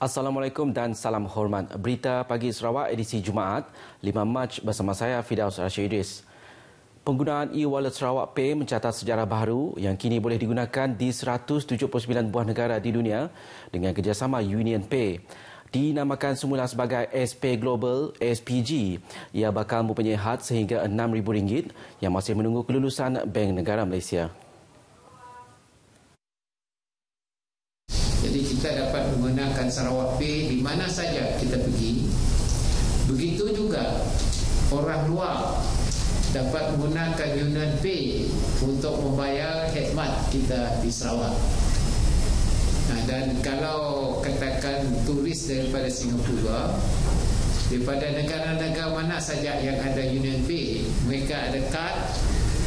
Assalamualaikum dan salam hormat. Berita Pagi Sarawak edisi Jumaat 5 Mac bersama saya Fidaus Rashid Idris. Penggunaan e-wallet Sarawak Pay mencatat sejarah baru yang kini boleh digunakan di 179 buah negara di dunia dengan kerjasama Union Pay. Dinamakan semula sebagai SP Global SPG, ia bakal mempunyai had sehingga RM6,000 yang masih menunggu kelulusan Bank Negara Malaysia. Jadi kita dapat menggunakan Sarawak Pay di mana saja kita pergi. Begitu juga orang luar dapat menggunakan Union Pay untuk membayar khidmat kita di Sarawak. Dan kalau katakan turis daripada Singapura, daripada negara-negara mana saja yang ada Union Pay, mereka ada kad,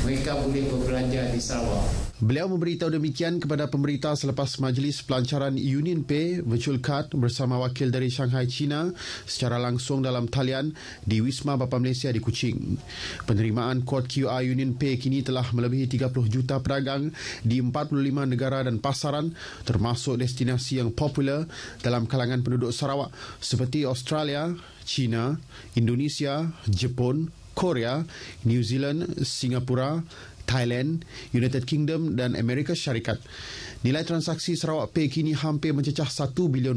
mereka boleh berbelanja di Sarawak. Beliau memberitahu demikian kepada pemberita selepas majlis pelancaran Union Pay Virtual Card bersama wakil dari Shanghai, China secara langsung dalam talian di Wisma Bapa Malaysia di Kuching. Penerimaan kod QR Union Pay kini telah melebihi 30 juta pedagang di 45 negara dan pasaran, termasuk destinasi yang popular dalam kalangan penduduk Sarawak seperti Australia, China, Indonesia, Jepun, Korea, New Zealand, Singapura, Thailand, United Kingdom dan Amerika Syarikat. Nilai transaksi Sarawak Pay kini hampir mencecah RM1 bilion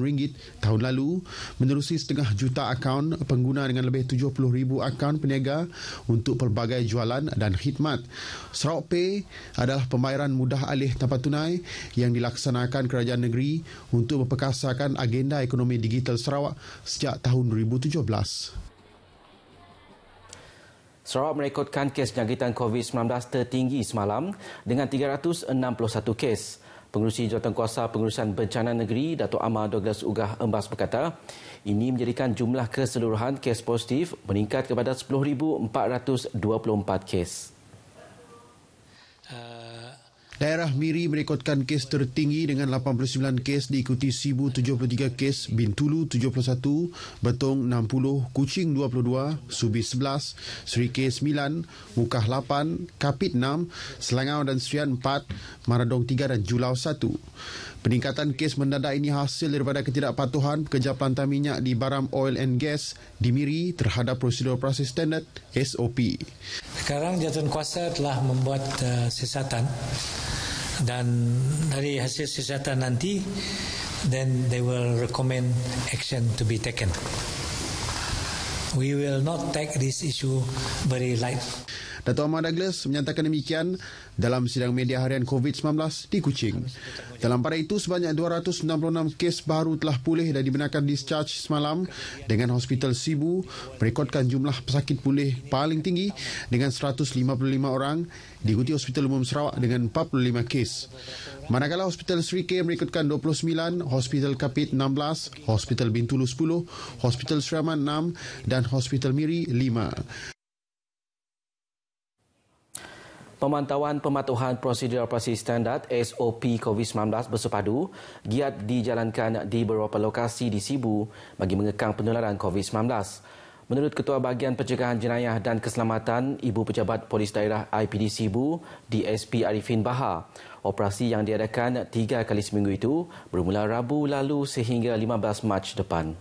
tahun lalu, menerusi setengah juta akaun pengguna dengan lebih 70,000 akaun peniaga untuk pelbagai jualan dan khidmat. Sarawak Pay adalah pembayaran mudah alih tanpa tunai yang dilaksanakan kerajaan negeri untuk memperkasakan agenda ekonomi digital Sarawak sejak tahun 2017. Sarawak merekodkan kes jangkitan COVID-19 tertinggi semalam dengan 361 kes. Pengerusi Jawatankuasa Pengurusan Bencana Negeri, Datuk Amar Douglas Ugah Embas berkata, ini menjadikan jumlah keseluruhan kes positif meningkat kepada 10,424 kes. Daerah Miri merekodkan kes tertinggi dengan 89 kes, diikuti Sibu 73 kes, Bintulu 71, Betong 60, Kuching 22, Subi 11, Serikei 9, Mukah 8, Kapit 6, Selangau dan Serian 4, Maradong 3 dan Julau 1. Peningkatan kes mendadak ini hasil daripada ketidakpatuhan pekerja pelantar minyak di Baram Oil and Gas di Miri terhadap prosedur operasi standard SOP. Sekarang Jawatankuasa telah membuat siasatan dan dari hasil siasatan nanti then they will recommend action to be taken. We will not take this issue very light. Datuk Amar Douglas menyatakan demikian dalam sidang media harian COVID-19 di Kuching. Dalam pada itu, sebanyak 266 kes baru telah pulih dan dibenarkan discharge semalam, dengan Hospital Sibu merekodkan jumlah pesakit pulih paling tinggi dengan 155 orang, diikuti Hospital Umum Sarawak dengan 45 kes. Manakala Hospital Serikei merekodkan 29, Hospital Kapit 16, Hospital Bintulu 10, Hospital Seriaman 6 dan Hospital Miri 5. Pemantauan pematuhan prosedur operasi standard SOP COVID-19 bersepadu giat dijalankan di beberapa lokasi di Sibu bagi mengekang penularan COVID-19. Menurut Ketua Bahagian Pencegahan Jenayah dan Keselamatan Ibu Pejabat Polis Daerah IPD Sibu, DSP Arifin Bahar, operasi yang diadakan 3 kali seminggu itu bermula Rabu lalu sehingga 15 Mac depan.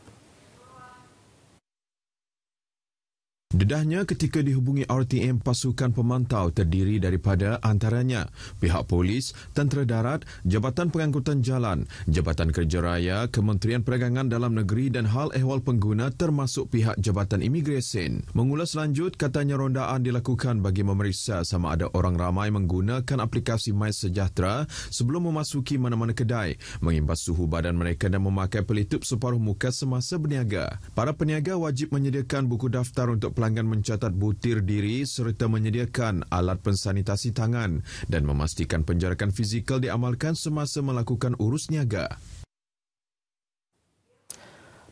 Dedahnya ketika dihubungi RTM, pasukan pemantau terdiri daripada antaranya pihak polis, tentera darat, Jabatan Pengangkutan Jalan, Jabatan Kerja Raya, Kementerian Perdagangan Dalam Negeri dan Hal Ehwal Pengguna termasuk pihak Jabatan Imigresen. Mengulas lanjut, katanya rondaan dilakukan bagi memeriksa sama ada orang ramai menggunakan aplikasi MySejahtera sebelum memasuki mana-mana kedai, mengimbas suhu badan mereka dan memakai pelitup separuh muka semasa berniaga. Para peniaga wajib menyediakan buku daftar untuk pelanggan mencatat butir diri serta menyediakan alat pensanitasi tangan dan memastikan penjarakan fizikal diamalkan semasa melakukan urus niaga.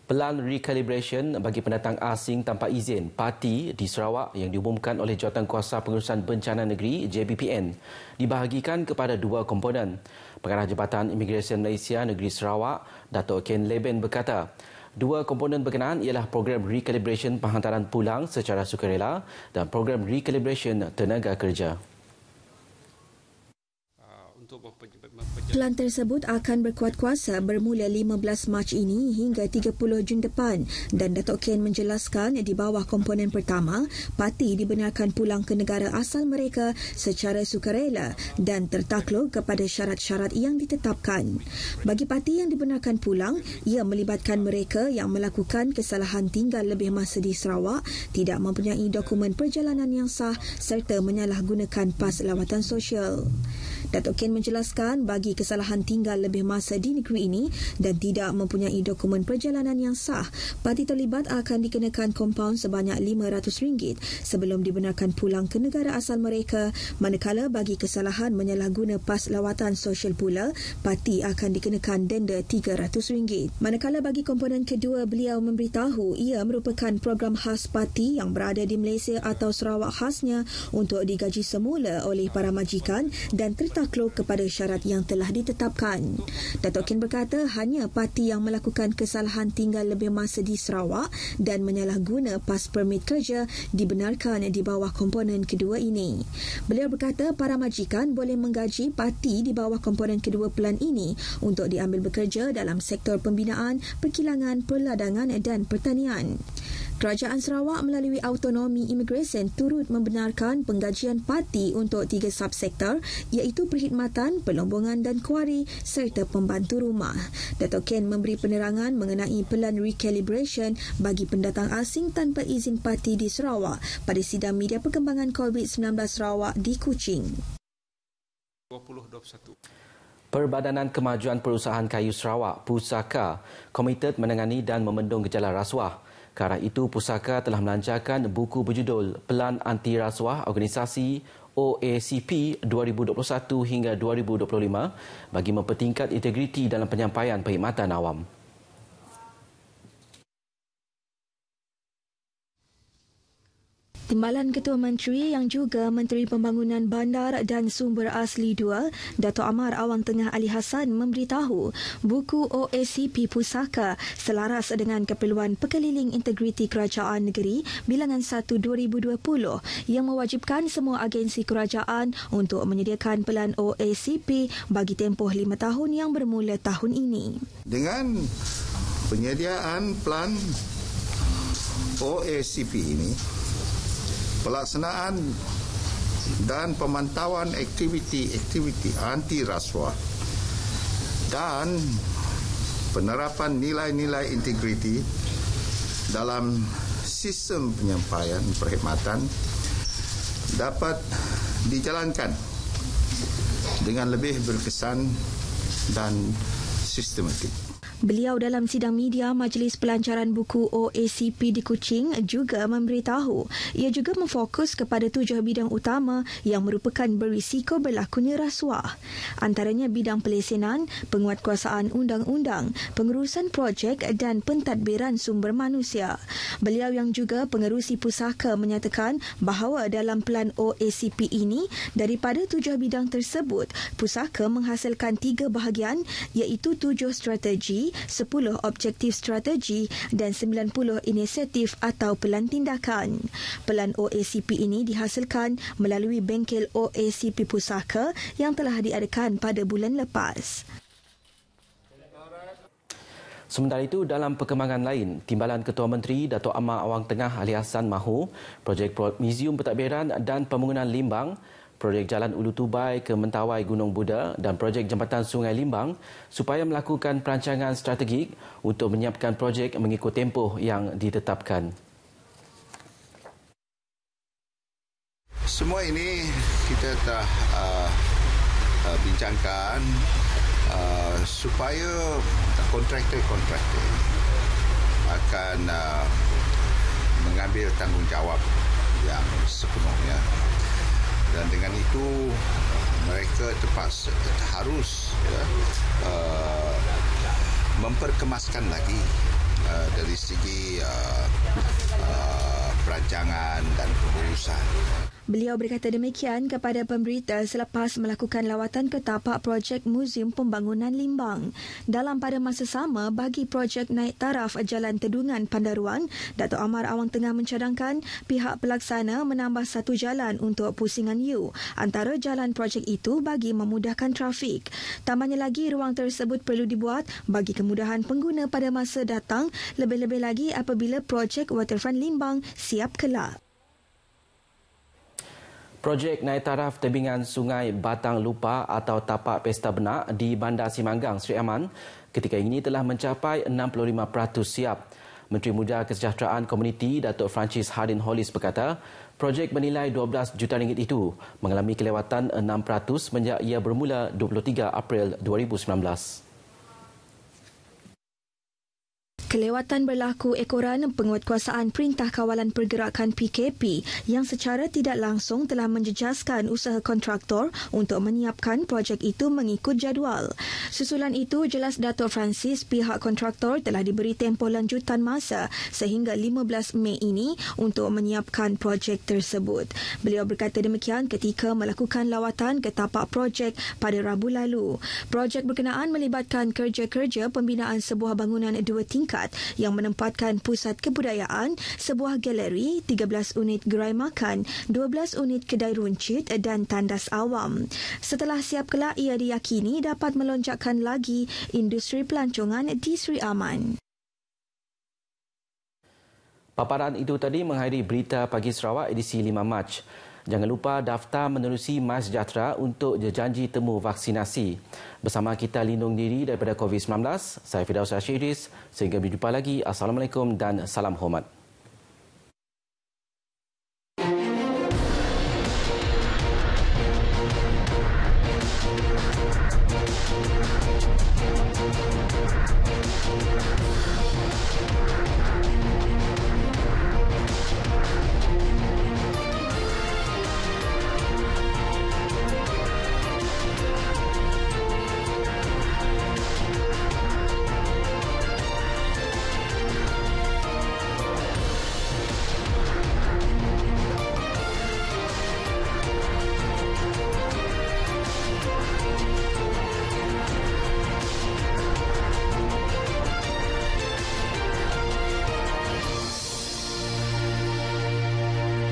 Pelan recalibration bagi pendatang asing tanpa izin parti di Sarawak yang diumumkan oleh Jawatankuasa Pengurusan Bencana Negeri JBPN dibahagikan kepada 2 komponen. Pengarah Jabatan Imigresen Malaysia Negeri Sarawak, Datuk Ken Leben berkata, 2 komponen berkenaan ialah program recalibration penghantaran pulang secara sukarela dan program recalibration tenaga kerja. Pelan tersebut akan berkuat kuasa bermula 15 Mac ini hingga 30 Jun depan dan Dato' Ken menjelaskan di bawah komponen pertama, parti dibenarkan pulang ke negara asal mereka secara sukarela dan tertakluk kepada syarat-syarat yang ditetapkan. Bagi parti yang dibenarkan pulang, ia melibatkan mereka yang melakukan kesalahan tinggal lebih masa di Sarawak, tidak mempunyai dokumen perjalanan yang sah serta menyalahgunakan pas lawatan sosial. Dato' Ken menjelaskan bagi kesalahan tinggal lebih masa di negeri ini dan tidak mempunyai dokumen perjalanan yang sah, parti terlibat akan dikenakan kompaun sebanyak RM500 sebelum dibenarkan pulang ke negara asal mereka, manakala bagi kesalahan menyalahguna pas lawatan sosial pula, parti akan dikenakan denda RM300. Manakala bagi komponen kedua, beliau memberitahu ia merupakan program khas parti yang berada di Malaysia atau Sarawak khasnya untuk digaji semula oleh para majikan dan tertakluk kepada syarat yang telah ditetapkan. Dato' Ken berkata hanya parti yang melakukan kesalahan tinggal lebih masa di Sarawak dan menyalahguna pas permit kerja dibenarkan di bawah komponen kedua ini. Beliau berkata para majikan boleh menggaji parti di bawah komponen kedua pelan ini untuk diambil bekerja dalam sektor pembinaan, perkilangan, perladangan dan pertanian. Kerajaan Sarawak melalui autonomi imigresen turut membenarkan penggajian parti untuk 3 subsektor iaitu perkhidmatan, pelombongan dan kuari serta pembantu rumah. Dato' Ken memberi penerangan mengenai pelan recalibration bagi pendatang asing tanpa izin parti di Sarawak pada sidang media perkembangan COVID-19 Sarawak di Kuching. 2021. Perbadanan Kemajuan Perusahaan Kayu Sarawak, Pusaka, komited menangani dan membendung gejala rasuah. Ke arah itu, Pusaka telah melancarkan buku berjudul Pelan Anti Rasuah Organisasi OACP 2021 hingga 2025 bagi mempertingkat integriti dalam penyampaian perkhidmatan awam. Timbalan Ketua Menteri yang juga Menteri Pembangunan Bandar dan Sumber Asli II, Dato' Amar Awang Tengah Ali Hassan memberitahu buku OACP Pusaka selaras dengan keperluan Pekeliling Integriti Kerajaan Negeri Bilangan 1 2020 yang mewajibkan semua agensi kerajaan untuk menyediakan pelan OACP bagi tempoh 5 tahun yang bermula tahun ini. Dengan penyediaan pelan OACP ini, pelaksanaan dan pemantauan aktiviti anti rasuah dan penerapan nilai-nilai integriti dalam sistem penyampaian perkhidmatan dapat dijalankan dengan lebih berkesan dan sistematik. Beliau dalam sidang media Majlis Pelancaran Buku OACP di Kuching juga memberitahu ia juga memfokus kepada 7 bidang utama yang merupakan berisiko berlakunya rasuah. Antaranya bidang pelesenan, penguatkuasaan undang-undang, pengurusan projek dan pentadbiran sumber manusia. Beliau yang juga pengerusi Pusaka menyatakan bahawa dalam pelan OACP ini, daripada 7 bidang tersebut, Pusaka menghasilkan 3 bahagian iaitu 7 strategi, 10 objektif strategi dan 90 inisiatif atau pelan tindakan. Pelan OACP ini dihasilkan melalui bengkel OACP Pusaka yang telah diadakan pada bulan lepas. Sementara itu, dalam perkembangan lain, Timbalan Ketua Menteri Dato' Amar Awang Tengah Ali Hassan mahu projek Muzium Pentadbiran dan Pembangunan Limbang, projek Jalan Ulu Tubai ke Mentawai Gunung Buda dan projek Jambatan Sungai Limbang supaya melakukan perancangan strategik untuk menyiapkan projek mengikut tempoh yang ditetapkan. Semua ini kita telah bincangkan supaya kontraktor akan mengambil tanggungjawab yang sepenuhnya. Dan dengan itu mereka harus memperkemaskan lagi dari segi perancangan dan pengurusan. Beliau berkata demikian kepada pemberita selepas melakukan lawatan ke tapak projek Muzium Pembangunan Limbang. Dalam pada masa sama, bagi projek naik taraf Jalan Tedungan Pandaruan, Datuk Amar Awang Tengah mencadangkan pihak pelaksana menambah satu jalan untuk Pusingan U antara jalan projek itu bagi memudahkan trafik. Tambahnya lagi, ruang tersebut perlu dibuat bagi kemudahan pengguna pada masa datang, lebih-lebih lagi apabila projek Waterfront Limbang siap kelak. Projek naik taraf tebingan Sungai Batang Lupa atau Tapak Pesta Benak di Bandar Simanggang, Seri Aman ketika ini telah mencapai 65% siap. Menteri Muda Kesejahteraan Komuniti Datuk Francis Hardin Hollis berkata, projek bernilai RM12 juta itu mengalami kelewatan 6% semenjak ia bermula 23 April 2019. Kelewatan berlaku ekoran Penguatkuasaan Perintah Kawalan Pergerakan PKP yang secara tidak langsung telah menjejaskan usaha kontraktor untuk menyiapkan projek itu mengikut jadual. Susulan itu, jelas Datuk Francis, pihak kontraktor telah diberi tempoh lanjutan masa sehingga 15 Mei ini untuk menyiapkan projek tersebut. Beliau berkata demikian ketika melakukan lawatan ke tapak projek pada Rabu lalu. Projek berkenaan melibatkan kerja-kerja pembinaan sebuah bangunan 2 tingkat yang menempatkan pusat kebudayaan, sebuah galeri, 13 unit gerai makan, 12 unit kedai runcit dan tandas awam. Setelah siap kelak, ia diyakini dapat melonjakkan lagi industri pelancongan di Seri Aman. Paparan itu tadi mengakhiri Berita Pagi Sarawak edisi 5 Mac. Jangan lupa daftar menerusi MySejahtera untuk janji temu vaksinasi. Bersama kita lindung diri daripada COVID-19, saya Firdaus Rashidis. Sehingga berjumpa lagi. Assalamualaikum dan salam hormat.